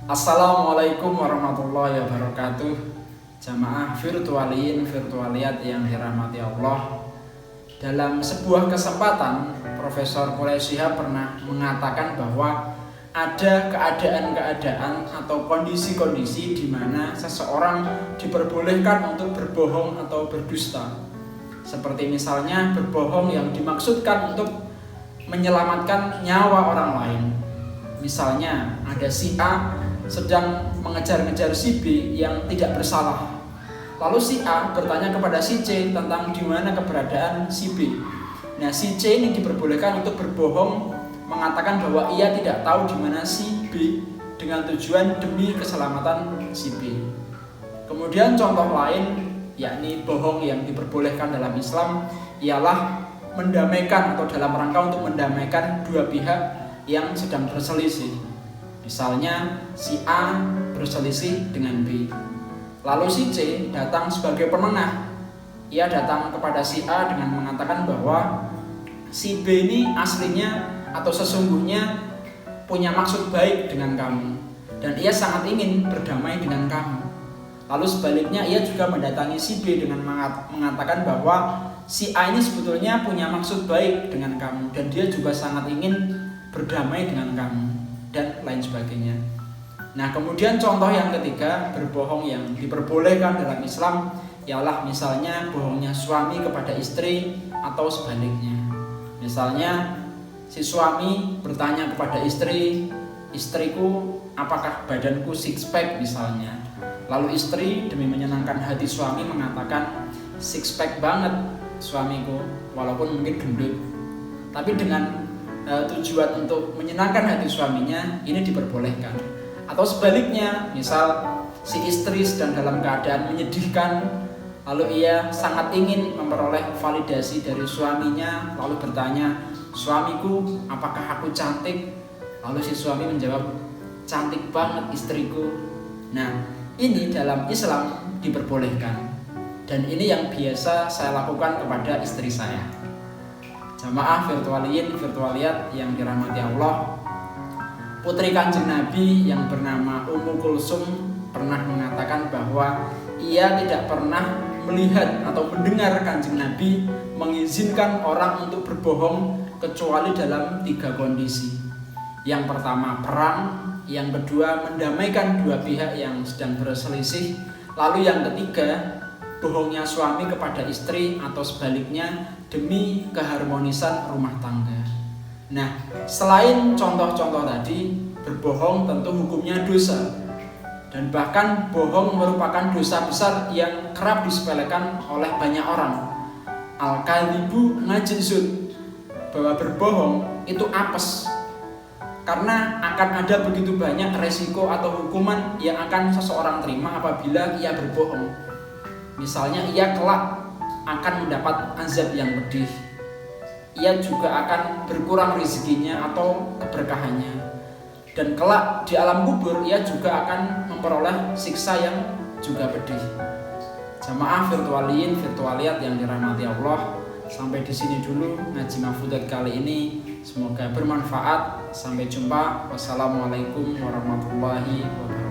Assalamualaikum warahmatullahi wabarakatuh. Jamaah virtualiat yang dirahmati Allah. Dalam sebuah kesempatan, Profesor Quraish Shihab pernah mengatakan bahwa ada keadaan-keadaan atau kondisi-kondisi di mana seseorang diperbolehkan untuk berbohong atau berdusta. Seperti misalnya berbohong yang dimaksudkan untuk menyelamatkan nyawa orang lain. Misalnya ada si A sedang mengejar-ngejar si B yang tidak bersalah. Lalu si A bertanya kepada si C tentang di mana keberadaan si B. Nah, si C ini diperbolehkan untuk berbohong mengatakan bahwa ia tidak tahu di mana si B dengan tujuan demi keselamatan si B. Kemudian contoh lain, yakni bohong yang diperbolehkan dalam Islam ialah mendamaikan atau dalam rangka untuk mendamaikan dua pihak yang sedang berselisih. Misalnya si A berselisih dengan B, lalu si C datang sebagai penengah. Ia datang kepada si A dengan mengatakan bahwa si B ini aslinya atau sesungguhnya punya maksud baik dengan kamu dan ia sangat ingin berdamai dengan kamu. Lalu sebaliknya ia juga mendatangi si B dengan mengatakan bahwa si A ini sebetulnya punya maksud baik dengan kamu dan dia juga sangat ingin berdamai dengan kamu dan lain sebagainya. Nah, kemudian contoh yang ketiga, berbohong yang diperbolehkan dalam Islam ialah misalnya bohongnya suami kepada istri atau sebaliknya. Misalnya si suami bertanya kepada istri, "Istriku, apakah badanku six pack?" misalnya. Lalu istri demi menyenangkan hati suami mengatakan, "Six pack banget suamiku, walaupun mungkin gendut." Tapi dengan tujuan untuk menyenangkan hati suaminya, ini diperbolehkan. Atau sebaliknya, misal si istri sedang dalam keadaan menyedihkan, lalu ia sangat ingin memperoleh validasi dari suaminya, lalu bertanya, "Suamiku, apakah aku cantik?" Lalu si suami menjawab, "Cantik banget istriku." Nah, ini dalam Islam diperbolehkan. Dan ini yang biasa saya lakukan kepada istri saya. Jamaah virtualiat yang dirahmati Allah, putri Kanjeng Nabi yang bernama Ummu Kulsum pernah mengatakan bahwa ia tidak pernah melihat atau mendengar Kanjeng Nabi mengizinkan orang untuk berbohong kecuali dalam 3 kondisi. Yang pertama perang, yang kedua mendamaikan dua pihak yang sedang berselisih, lalu yang ketiga bohongnya suami kepada istri atau sebaliknya demi keharmonisan rumah tangga. Nah, selain contoh-contoh tadi, berbohong tentu hukumnya dosa. Dan bahkan bohong merupakan dosa besar yang kerap disepelekan oleh banyak orang. Al-kadhibu najizun, bahwa berbohong itu apes. Karena akan ada begitu banyak resiko atau hukuman yang akan seseorang terima apabila ia berbohong. Misalnya ia kelak akan mendapat azab yang pedih. Ia juga akan berkurang rezekinya atau keberkahannya. Dan kelak di alam kubur ia juga akan memperoleh siksa yang juga pedih. Jamaah virtualiat yang dirahmati Allah, sampai di sini dulu ngaji Mahfudzat kali ini. Semoga bermanfaat. Sampai jumpa. Wassalamualaikum warahmatullahi wabarakatuh.